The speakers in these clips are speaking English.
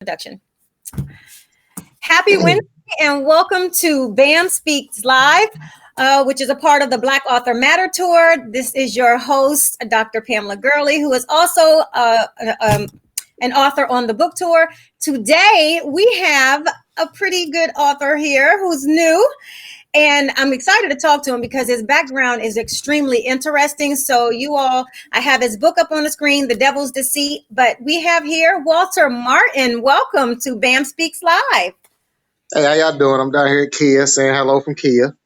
Production. Happy Wednesday and welcome to BAM Speaks Live, which is a part of the Black Author Matter Tour. This is your host, Dr. Pamela Gurley, who is also an author on the book tour. Today, we have a pretty good author here who's new. And I'm excited to talk to him because his background is extremely interesting. So you all, I have his book up on the screen, The Devil's Deceit. But we have here Walter Martin. Welcome to BAM Speaks Live. Hey, how y'all doing? I'm down here at Kia saying hello from Kia.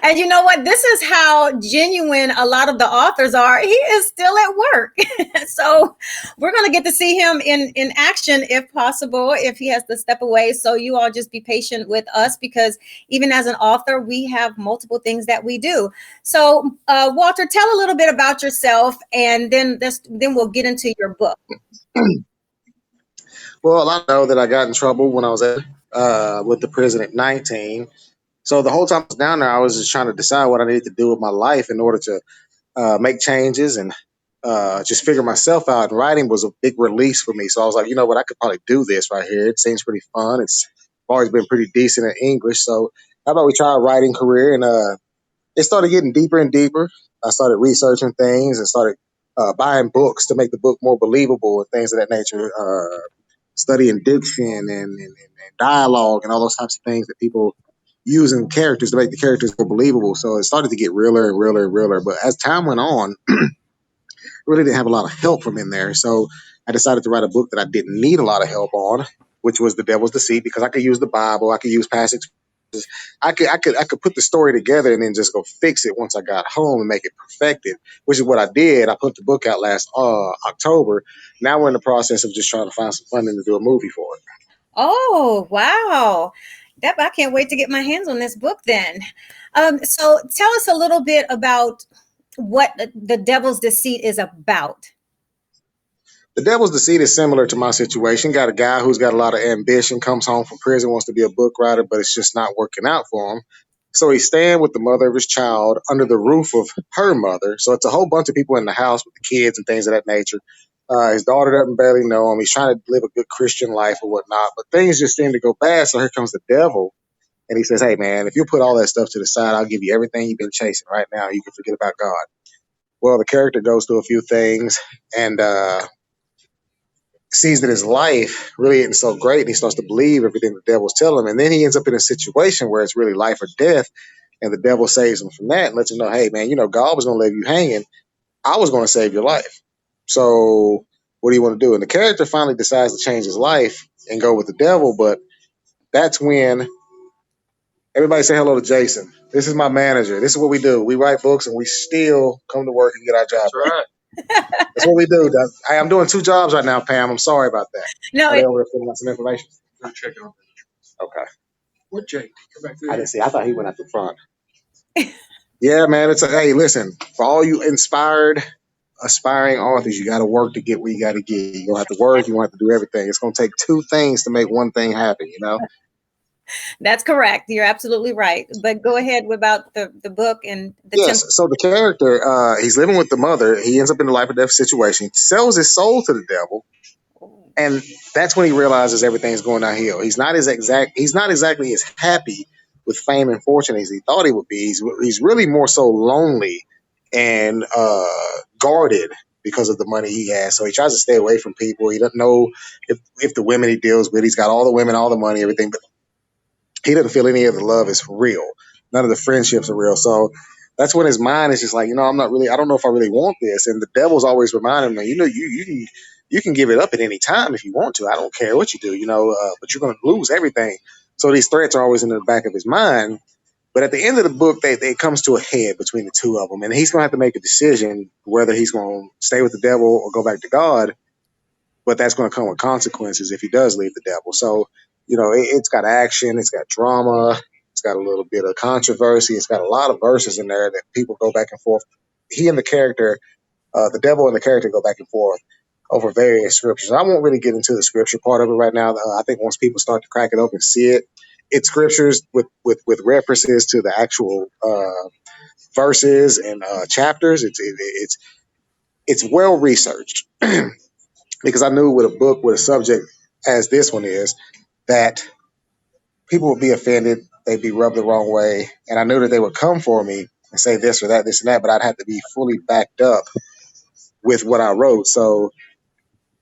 And you know what? This is how genuine a lot of the authors are. He is still at work. So we're going to get to see him in action if possible, if he has to step away. So you all just be patient with us because even as an author, we have multiple things that we do. So Walter, tell a little bit about yourself and then we'll get into your book. Well, I know that I got in trouble when I was with the prison at 19. So the whole time I was down there, I was just trying to decide what I needed to do with my life in order to make changes and just figure myself out. And writing was a big release for me. So I was like, you know what, I could probably do this right here. It seems pretty fun. It's always been pretty decent in English. So how about we try a writing career? And it started getting deeper and deeper. I started researching things and started buying books to make the book more believable and things of that nature. Studying diction and dialogue and all those types of things that people using characters to make the characters more believable. So it started to get realer and realer and realer. But as time went on, really didn't have a lot of help from in there. So I decided to write a book that I didn't need a lot of help on, which was The Devil's Deceit, because I could use the Bible, I could use passage. I could put the story together and then just go fix it once I got home and make it perfected, which is what I did. I put the book out last October. Now we're in the process of just trying to find some funding to do a movie for it. Oh, wow. I can't wait to get my hands on this book then. So tell us a little bit about what The Devil's Deceit is about. The Devil's Deceit is similar to my situation. Got a guy who's got a lot of ambition, comes home from prison, wants to be a book writer, but it's just not working out for him. So he's staying with the mother of his child under the roof of her mother. So it's a whole bunch of people in the house with the kids and things of that nature. His daughter doesn't barely know him. He's trying to live a good Christian life or whatnot, but things just seem to go bad. So here comes the devil. And he says, hey, man, if you put all that stuff to the side, I'll give you everything you've been chasing right now. You can forget about God. Well, the character goes through a few things and sees that his life really isn't so great. And he starts to believe everything the devil's telling him. And then he ends up in a situation where it's really life or death. And the devil saves him from that and lets him know, hey, man, God was going to leave you hanging. I was going to save your life. So what do you want to do? And the character finally decides to change his life and go with the devil. But that's when everybody say hello to Jason. This is my manager. This is what we do. We write books and we still come to work and get our job. That's right. That's what we do. I'm doing 2 jobs right now, Pam. I'm sorry about that. No, Are they over there filling out some information? I'm checking on that. Okay. What Jake? Come back there. I didn't see. I thought he went out the front. Yeah, man. Hey, listen, for all you aspiring authors, you got to work to get where you got to get. You don't have to work. You don't have to do everything. It's going to take 2 things to make one thing happen, That's correct. You're absolutely right. But go ahead about the book and the Yes. So the character, he's living with the mother. He ends up in a life or death situation. He sells his soul to the devil. And that's when he realizes everything's going downhill. He's not exactly as happy with fame and fortune as he thought he would be. He's really more so lonely and guarded because of the money he has. So he tries to stay away from people. He doesn't know if the women he deals with, he's got all the women, all the money, everything, but he doesn't feel any of the love is real. None of the friendships are real. So that's when his mind is just like, I don't know if I really want this. And the devil's always reminding me, you can give it up at any time if you want to. I don't care what you do, but you're going to lose everything. So these threats are always in the back of his mind. But at the end of the book, it comes to a head between the 2 of them. And he's going to have to make a decision whether he's going to stay with the devil or go back to God. But that's going to come with consequences if he does leave the devil. So, it's got action, it's got drama, it's got a little bit of controversy, it's got a lot of verses in there that people go back and forth. He and the character, the devil and the character go back and forth over various scriptures. I won't really get into the scripture part of it right now. I think once people start to crack it open and see it, it's scriptures with references to the actual verses and chapters. It's well researched because I knew with a book with a subject as this one is, that people would be offended, they'd be rubbed the wrong way, and I knew that they would come for me and say this or that, this and that, but I'd have to be fully backed up with what I wrote. So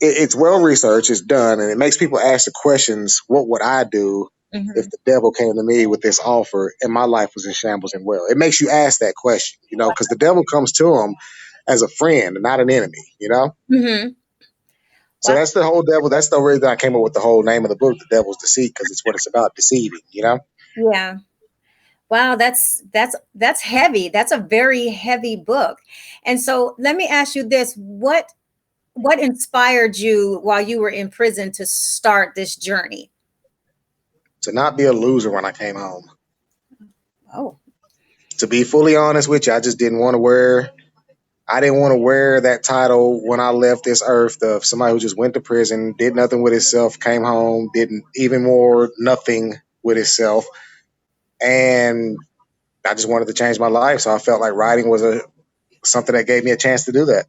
it's well researched, it's done, and it makes people ask the questions: what would I do if the devil came to me with this offer and my life was in shambles and well? It makes you ask that question, because the devil comes to him as a friend and not an enemy. Mm-hmm. So Wow. that's the whole devil. That's the reason I came up with the whole name of the book, The Devil's Deceit, because it's what it's about, deceiving. Yeah. Wow, that's heavy. That's a very heavy book. And so let me ask you this. What inspired you while you were in prison to start this journey? To not be a loser when I came home. Oh. To be fully honest with you, I didn't want to wear that title when I left this earth of somebody who just went to prison, did nothing with himself, came home, did even more nothing with himself. And I just wanted to change my life. So I felt like writing was something that gave me a chance to do that.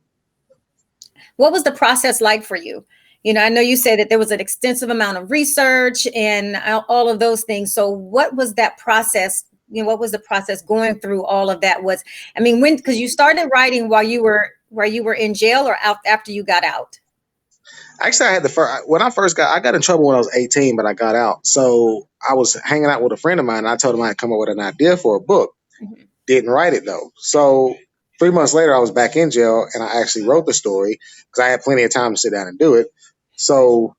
What was the process like for you? I know you said that there was an extensive amount of research and all of those things. So what was that process? What was the process going through all of that? Because you started writing while you were in jail or out after you got out? Actually, when I got in trouble when I was 18, but I got out. So I was hanging out with a friend of mine, and I told him I'd come up with an idea for a book. Mm-hmm. Didn't write it though. So 3 months later, I was back in jail, and I actually wrote the story because I had plenty of time to sit down and do it. So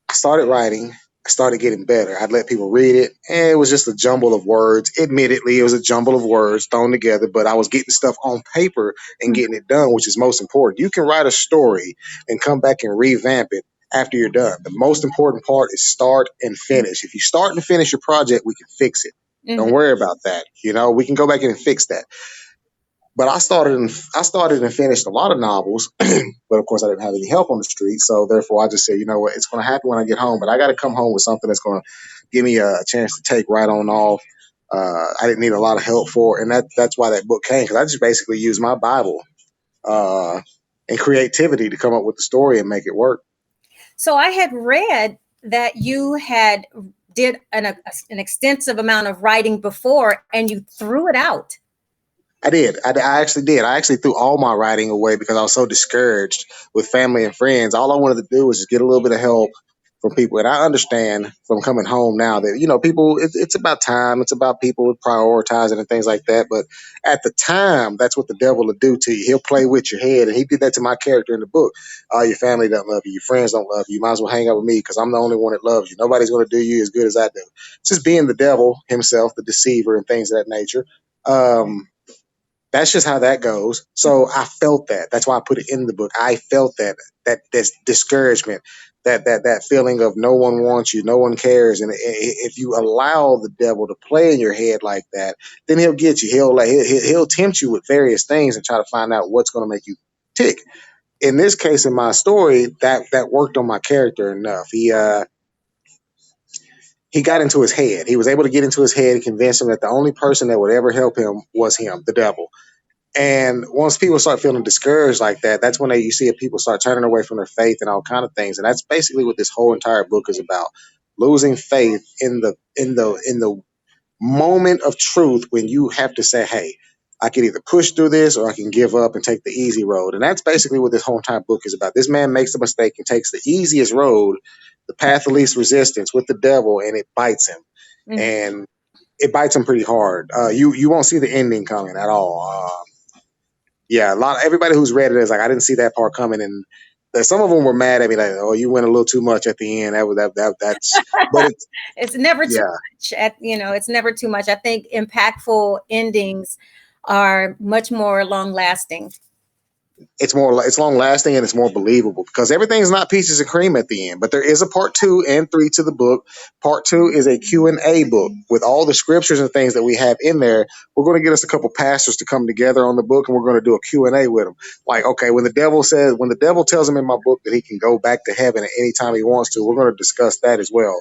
I started writing. I started getting better. I'd let people read it, and it was just a jumble of words. Admittedly, it was a jumble of words thrown together, but I was getting stuff on paper and getting it done, which is most important. You can write a story and come back and revamp it after you're done. The most important part is start and finish. If you start and finish your project, we can fix it. Mm-hmm. Don't worry about that. We can go back in and fix that. But I started and finished a lot of novels, but of course I didn't have any help on the street. So therefore I just said, you know what, it's going to happen when I get home, but I got to come home with something that's going to give me a chance to take right on off. I didn't need a lot of help for, and that's why that book came, because I just basically used my Bible uh, and creativity to come up with the story and make it work. So I had read that you had did an extensive amount of writing before and you threw it out. I did. I actually did. I actually threw all my writing away because I was so discouraged with family and friends. All I wanted to do was just get a little bit of help from people. And I understand from coming home now that, people, it's about time. It's about people prioritizing and things like that. But at the time, that's what the devil will do to you. He'll play with your head. And he did that to my character in the book. Oh, your family don't love you. Your friends don't love you. You might as well hang out with me because I'm the only one that loves you. Nobody's going to do you as good as I do. It's just being the devil himself, the deceiver and things of that nature. That's just how that goes. So I felt that. That's why I put it in the book. I felt that this discouragement, that feeling of no one wants you, no one cares. And if you allow the devil to play in your head like that, then he'll get you. He'll tempt you with various things and try to find out what's going to make you tick. In this case, in my story, that worked on my character enough. He got into his head. He was able to get into his head and convince him that the only person that would ever help him was him, the devil. And once people start feeling discouraged like that, that's when you see people start turning away from their faith and all kind of things. And that's basically what this whole entire book is about: losing faith in the moment of truth when you have to say, "Hey, I can either push through this or I can give up and take the easy road." And that's basically what this whole entire book is about. This man makes a mistake and takes the easiest road, the path of least resistance with the devil, and it bites him. Mm-hmm. And it bites him pretty hard. You won't see the ending coming at all. Yeah, everybody who's read it is like, I didn't see that part coming, and some of them were mad at me, like, "Oh, you went a little too much at the end." That's, but It's never too yeah, much. It's never too much. I think impactful endings are much more long lasting. it's long lasting and it's more believable because everything's not peaches and cream at the end. But there is a part 2 and 3 to the book. Part 2 is a Q&A book with all the scriptures and things that we have in there. We're going to get us a couple pastors to come together on the book, and we're going to do a Q&A with them. Like, okay, when the devil tells him in my book that he can go back to heaven at any time he wants to, we're going to discuss that as well.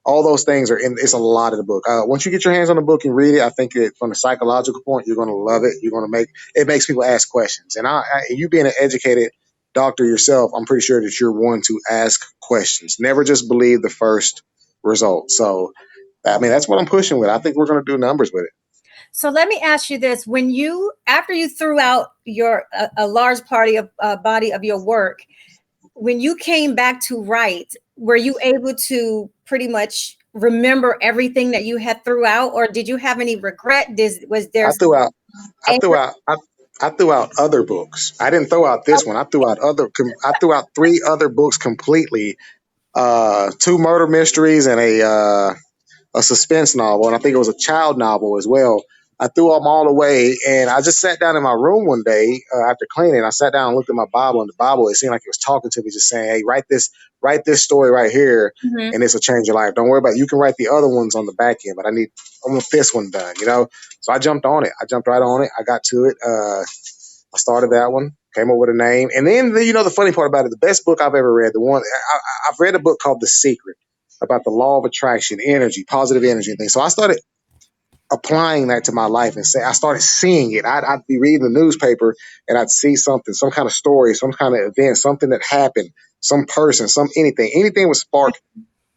All those things are in. It's a lot of the book. Once you get your hands on the book and read it, I think from a psychological point, you're going to love it. It makes people ask questions. And you being an educated doctor yourself, I'm pretty sure that you're one to ask questions. Never just believe the first result. So, I mean, that's what I'm pushing with. I think we're going to do numbers with it. So let me ask you this: when you, after you threw out your a large party of body of your work, when you came back to write, were you able to pretty much remember everything that you had threw out, or did you have any regret? Was there I threw out, I threw anger? out, I threw out other books. I didn't throw out this one. I threw out three other books completely. Two murder mysteries and a suspense novel, and I think it was a child novel as well. I threw them all away, and I just sat down in my room one day after cleaning. I sat down and looked at my Bible, and the Bible, it seemed like it was talking to me, just saying, "Hey, write this story right here, Mhm. and this will change your life. Don't worry about it. You can write the other ones on the back end, but I want this one done." So I jumped on it. I jumped right on it. I got to it. I started that one, came up with a name, and then the funny part about it, the best book I've ever read, I've read a book called The Secret about the law of attraction, energy, positive energy, and things. So I started applying that to my life and I started seeing it. I'd be reading the newspaper and I'd see something, some kind of story, some kind of event, something that happened, some person, anything would spark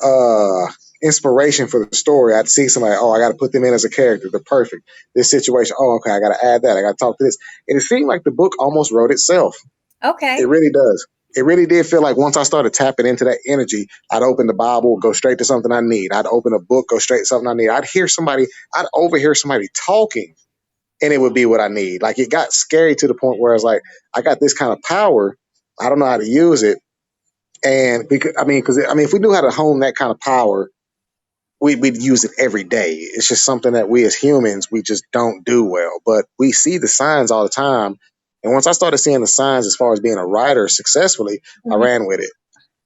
uh inspiration for the story. I'd see somebody, oh, I got to put them in as a character. They're perfect. This situation, oh, okay, I got to add that. I got to talk to this. And it seemed like the book almost wrote itself. Okay. It really does. It really did feel like once I started tapping into that energy, I'd open the Bible, go straight to something I need. I'd open a book, go straight to something I need. I'd overhear somebody talking, and it would be what I need. Like it got scary to the point where I was like, I got this kind of power. I don't know how to use it. And if we knew how to hone that kind of power, we'd use it every day. It's just something that we as humans, we just don't do well. But we see the signs all the time. And once I started seeing the signs as far as being a writer successfully, I Mhm. ran with it.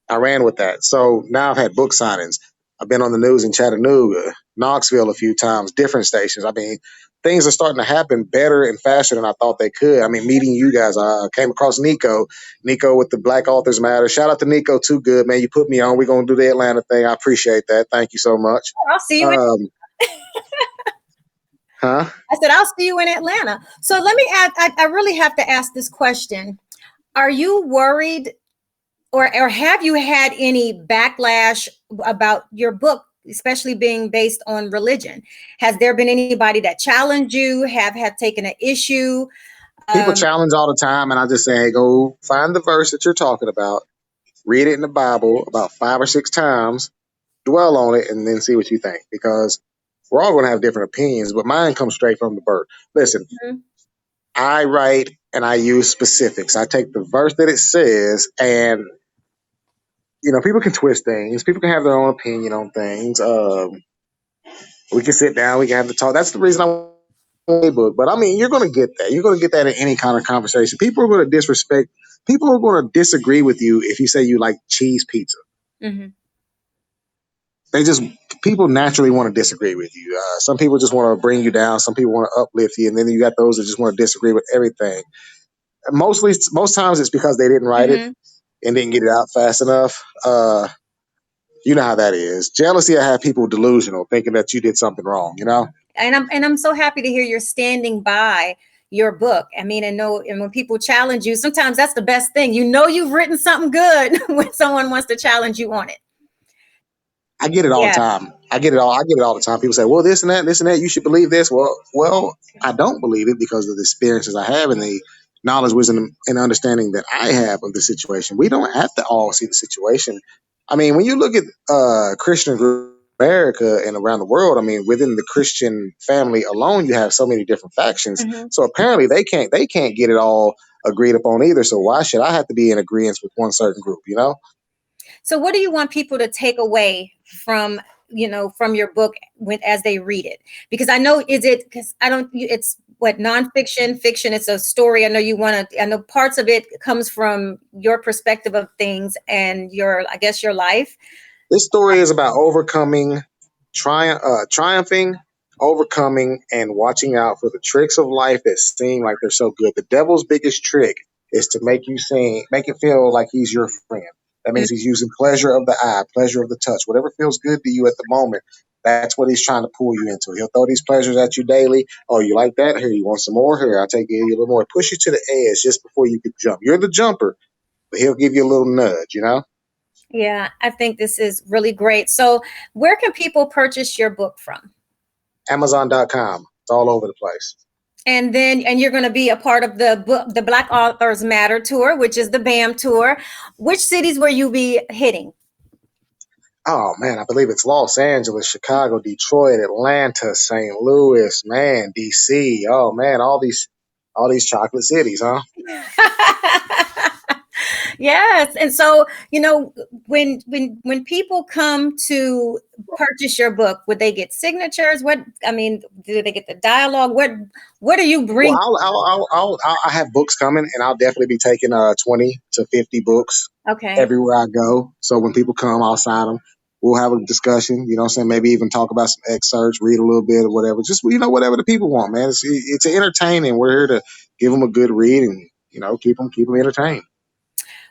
I ran with that. So now I've had book signings. I've been on the news in Chattanooga, Knoxville a few times, different stations. I mean, things are starting to happen better and faster than I thought they could. I mean, meeting you guys, I came across Nico with the Black Authors Matter. Shout out to Nico, too good, man. You put me on. We're going to do the Atlanta thing. I appreciate that. Thank you so much. I'll see you. Um, huh? I said, I'll see you in Atlanta. So let me add, I really have to ask this question. Are you worried or have you had any backlash about your book, especially being based on religion? Has there been anybody that challenged you, have taken an issue? People Um, challenge all the time, and I just say, hey, go find the verse that you're talking about, read it in the Bible about 5 or 6 times, dwell on it, and then see what you think. Because we're all going to have different opinions, but mine comes straight from the bird. Listen, mhm, I write and I use specifics. I take the verse that it says, and people can twist things. People can have their own opinion on things. We can sit down. We can have the talk. That's the reason I want a book. But I mean, you're going to get that. You're going to get that in any kind of conversation. People are going to disrespect. People are going to disagree with you if you say you like cheese pizza. mhm. They just People naturally want to disagree with you. Some people just want to bring you down. Some people want to uplift you, and then you got those that just want to disagree with everything. Most times it's because they didn't write it Mhm. and didn't get it out fast enough. You know how that is. Jealousy will have people delusional, thinking that you did something wrong. And I'm so happy to hear you're standing by your book. I mean, and when people challenge you, sometimes that's the best thing. You've written something good when someone wants to challenge you on it. I get it all the Yeah. time. I get it all the time. People say, "Well, this and that, this and that. You should believe this." Well, I don't believe it because of the experiences I have and the knowledge, wisdom, and understanding that I have of the situation. We don't have to all see the situation. I mean, when you look at Christian America and around the world, I mean, within the Christian family alone, you have so many different factions. Mhm. So apparently, they can't get it all agreed upon either. So why should I have to be in agreement with one certain group? So what do you want people to take away from your book as they read it? Because I know because I don't it's what nonfiction, fiction, it's a story. I know parts of it comes from your perspective of things and I guess your life. This story is about triumphing, overcoming, and watching out for the tricks of life that seem like they're so good. The devil's biggest trick is to make it feel like he's your friend. That Mm. means he's using pleasure of the eye, pleasure of the touch, whatever feels good to you at the moment. That's what he's trying to pull you into. He'll throw these pleasures at you daily. Oh, you like that? Here, you want some more? Here, I'll take you a little more. Push you to the edge just before you could jump. You're the jumper, but he'll give you a little nudge, you know? Yeah, I think this is really great. So where can people purchase your book from? Amazon.com. It's all over the place. And you're going to be a part of the Black Authors Matter tour, which is the BAM tour. Which cities will you be hitting? Oh man, I believe it's Los Angeles, Chicago, Detroit, Atlanta, St. Louis, man, DC. Oh man, all these chocolate cities, huh? Yes. And so, when people come to purchase your book, would they get signatures? Do they get the dialogue? What do you bring? Well, I have books coming, and I'll definitely be taking 20 to 50 books Okay. everywhere I go. So when people come, I'll sign them. We'll have a discussion, you know what I'm saying? Maybe even talk about some excerpts, read a little bit or whatever. Just, whatever the people want, man. It's entertaining. We're here to give them a good read and, keep them entertained.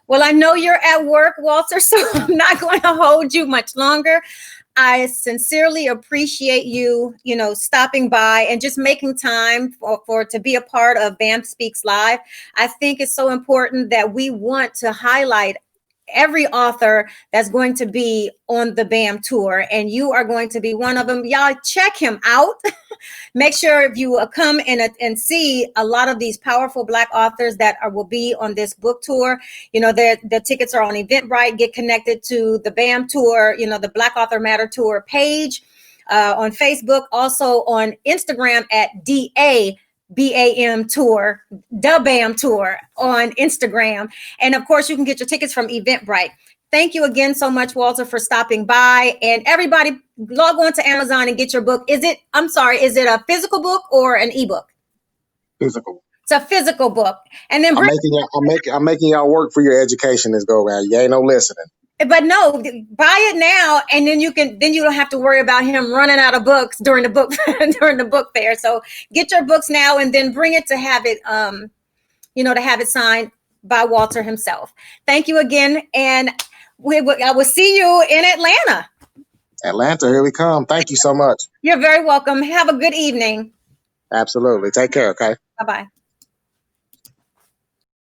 Well, I know you're at work, Walter, so I'm not going to hold you much longer. I sincerely appreciate you, stopping by and just making time to be a part of BAM Speaks Live. I think it's so important that we want to highlight every author that's going to be on the BAM tour, and you are going to be one of them. Y'all check him out. Make sure if you come and see a lot of these powerful Black authors that will be on this book tour, the tickets are on Eventbrite. Get connected to the BAM tour, the Black Author Matter tour page on Facebook, also on Instagram at BAM tour, the BAM tour on Instagram. And of course, you can get your tickets from Eventbrite. Thank you again so much, Walter, for stopping by. And everybody, log on to Amazon and get your book. Is it a physical book or an ebook? Physical. It's a physical book. And then I'm making y'all work for your education this go around. You ain't no listening. But no, buy it now, and then you don't have to worry about him running out of books during the book fair. So get your books now, and then bring it to have it to have it signed by Walter himself. Thank you again, and I will see you in Atlanta. Atlanta, here we come. Thank you so much. You're very welcome. Have a good evening. Absolutely. Take care. Okay. Bye-bye.